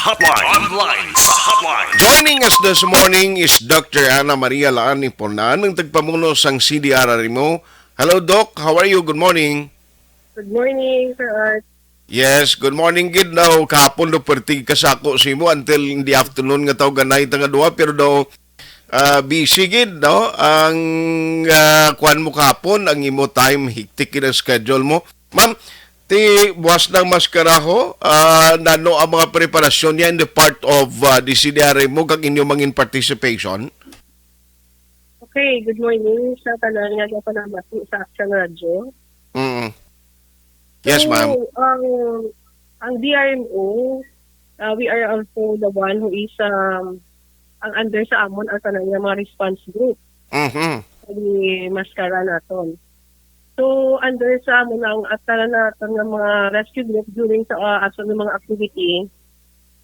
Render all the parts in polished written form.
Hotline. Joining us this morning is Dr. Ana Maria Laani Ponan, ng tagpamuno sang CDRR mo. Hello, Doc. How are you? Good morning. Good morning, Sir Art. Yes, good morning, gid. Now, kahapon do pertig kasako si mo until in the afternoon nga taw ganay nga duha, pero daw busy gid, no? Ang kuan mo kahapon, ang imo time, hiktik ang schedule mo. Ma'am, ti buwas ng maskaraho, nano ang mga preparasyon niya in the part of the CDRA mo kag inyong mangin participation? Okay, good morning sa tanan nga napanamat sa Action Radio. Mm. Yes, ma'am. So, ang DRMO, we are also the one who is ang under sa amon ang tanan nga mga response group. Mhm. Ni maskara naton. So, under sa amon ang tanan naton nga mga rescue group during sa aso ng mga activity,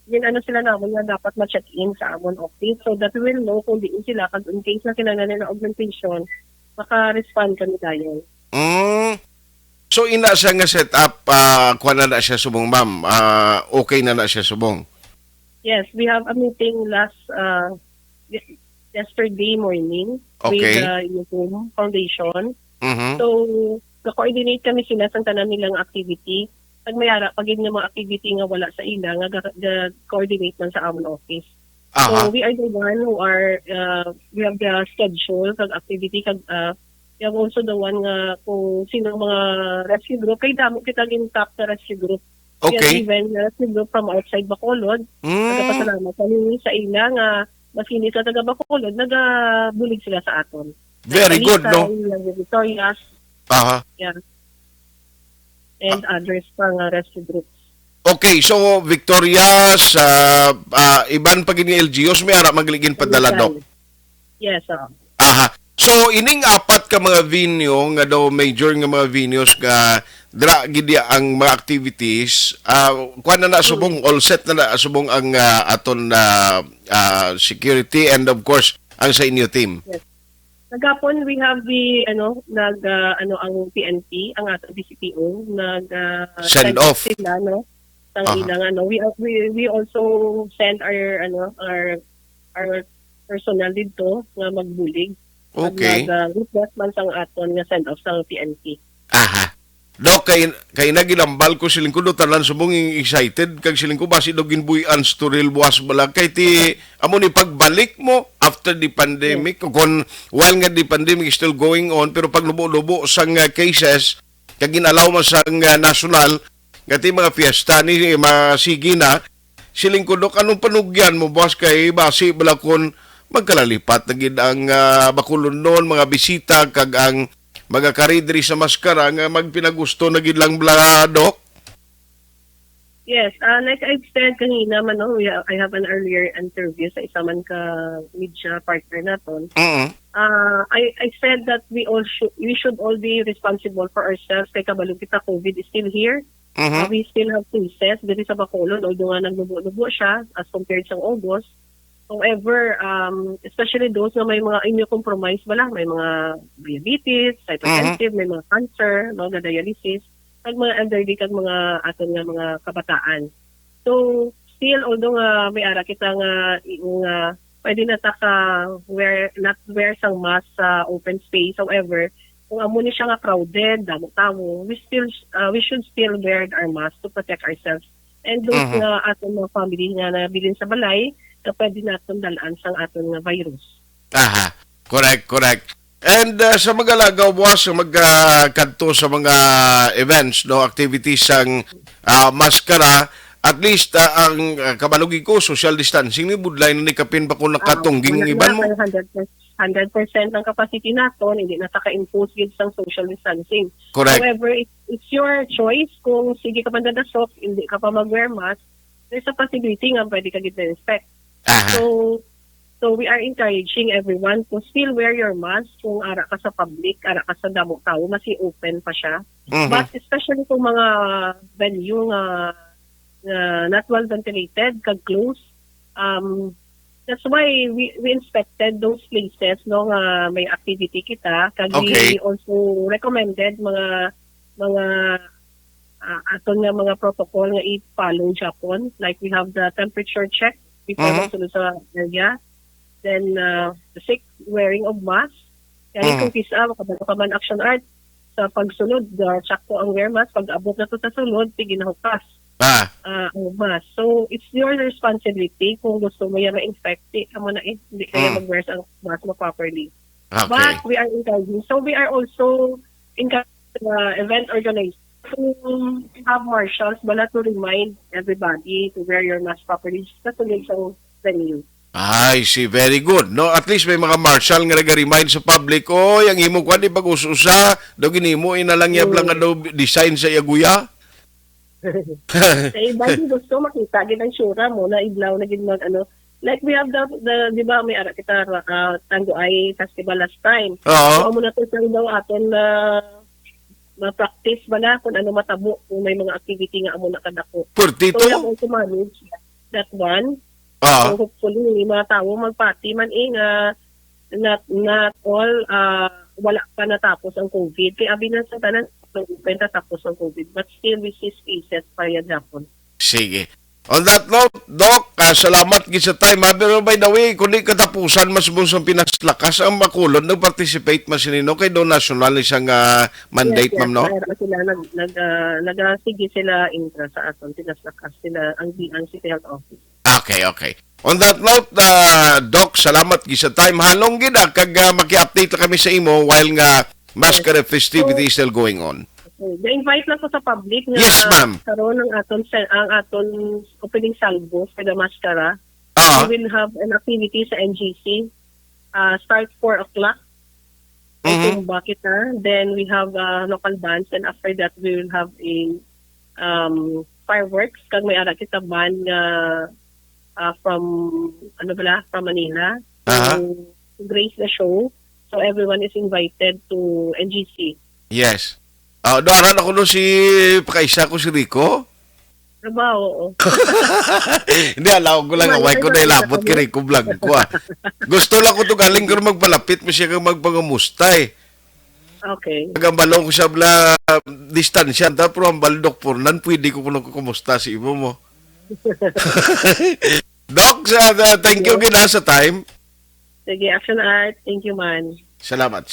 yun sila namon nga dapat ma-check-in sa amon office so that we will know kung diin sila kag in case na kinahanglan ng augmentation, maka-respond kami dayon. Mm. So ina siya nga set up, kuha na siya subong, ma'am. Okay na siya subong. Yes, we have a meeting last yesterday morning Okay. with the Uniform Foundation. Mhm. So, na-coordinate kami sila sa tanan nilang activity. Pag may ara, pag yung mga activity nga wala sa ila, nga coordinate man sa amon office. Aha. So, we are the one who are, we have the schedule kag activity kag we have also the one nga kung sino mga rescue group. Kay damo kita gin-tap na rescue group. We have Okay. even rescue group from outside Bacolod. Nagpasalamat kami sa ila nga masini sa taga Bacolod, nagabulig sila sa aton. Very good, no? Victorias, Aha. yeah. And others pang rescue groups. Okay, so Victorias, iban pag ni LGUs, may ara magligin padala, Doc. Yes, Aha. So ining apat ka mga venue nga daw major nga mga venues nga dra gid ang mga activities, kuan na subong all set na subong ang aton security and of course ang sa inyo team. Yes. Nagapon we have the ang PNP, ang ato DCPO Send off sila, no? Ang ilang we also send our personnel dito nga magbulig. Okay. Request man sang aton nga send off sang PNP. Aha. Dok, kay nagilambal ko siling ko do tanan subong excited kag siling ko basi do ginbuy-an story buwas bala kay ti amo ni pagbalik mo after the pandemic kon while nga the pandemic is still going on pero pag lubo-lubo sang cases kag ginalaw man sang national nga ti mga fiesta ni masigi na siling ko dok anong panugyan mo boss kay basi bala kon magkalalipat na gid ang Bacolod noon mga bisita kag ang mga karidri sa maskara nga magpinagusto na gid lang bla, Doc? Yes, like I've said kanina man, no, I have an earlier interview sa isa man ka media partner naton. I said that we should all be responsible for ourselves kay kabalo kita COVID is still here. We still have cases dito sa Bacolod, although nga naglubo-lubo siya as compared sa August. However, especially those na may mga immunocompromised may mga diabetes, hypertensive, may mga cancer, no, dialysis, at mga elderly kag mga aton nga mga kabataan. So, still, although nga may ara kita nga pwede na ta not wear sang mask sa open space. However, kung amo ni siya nga crowded, damo-tamo, we should still wear our mask to protect ourselves. And those nga aton mga family nga nabilin sa balay, na pwede natin dalaan sang aton nga virus. Aha. Correct. And sa mga lagaw buwas sa magkanto sa mga events, no, activities sang maskara, at least ang kabalugi ko social distancing ni budlay na ni kapin pa kung nakatungging iban mo. 100% ng capacity naton hindi na taka-impose gid sang social distancing. Correct. However, it's your choice kung sige ka pa dadasok, hindi ka pa mag-wear mask, there's a possibility nga pwede ka gid na-infect. So we are encouraging everyone to still wear your mask kung ara ka sa public, ara ka sa damo tao, masi open pa siya. But especially kung mga venue nga not well ventilated, kag close, that's why we inspected those places no nga may activity kita kag we also recommended mga aton nga mga protocol nga i-follow Japon. Like we have the temperature check before magsulod sa area. Then the sixth, wearing of mask. Kaya kung kisa, makabalo ka man action art sa pagsunod, sakto ang wear mask. Pag abot na to sa sunod, tiginahukas ang mask. So, it's your responsibility kung gusto mo yan ma-infect, hindi kaya mag-wear ang mask mo properly. Okay. But we are encouraging. So, we are also encouraging event organizers to have marshals, bala to remind everybody to wear your mask properly sa sunod sa venue. Ay, very good. No, at least may mga marshal nga nag-remind sa public, oy, ang imo kwan di pag-ususa, daw ginimo inalang yab lang nga daw design sa yaguya. Sa iba, gusto makita, ginang sura mo na iblaw na ginag like we have the di ba, may ara kita Tango Ay Festival last time. Oo. So, mo na to sa daw aton na practice ba na kung ano matabo, kung may mga activity nga amo na kadako. So, we have also manage that one. So, hopefully, mga tao magpati man nga not all wala pa natapos ang COVID. Kaya abi na sa tanan, tapos ang COVID. But still, we see cases pa yan hapon. Sige. On that note, Doc, salamat gid sa time. Pero by the way, kung di katapusan, mas sa pinaslakas ang makulod, nag-participate mas sinino kay do national isang mandate, yes, ma'am, no? Sila sige sila intra sa aton. Pinaslakas sila ang City Health Office. Okay. On that note, Doc, salamat gid sa time. Halong gid kag maki-update lang kami sa imo while nga masquerade festivity is still going on. Okay. Na-invite lang ko sa public na Yes, ma'am. karon ang aton opening salvo for the mascara. We will have an activity sa NGC. Start 4 o'clock. Tumba kita. Then we have local dance, and after that we will have a fireworks kag may ara kita band from Manila to grace the show. So everyone is invited to NGC. Yes. Doaran ako no si pakaisa ko si Rico. Oo. Hindi, alaw ko lang. Away ko na ilabot ka rin ko vlog ko. Gusto lang ko to galing ko magpalapit mo siya kang magpangamusta eh. Okay. Nagambalong ko siya bla distansya. Pero ang baldok po nan, pwede ko kung kumusta si ibo mo. Doc, thank you gina sa time. Sige, Action Art. Thank you, man. Salamat.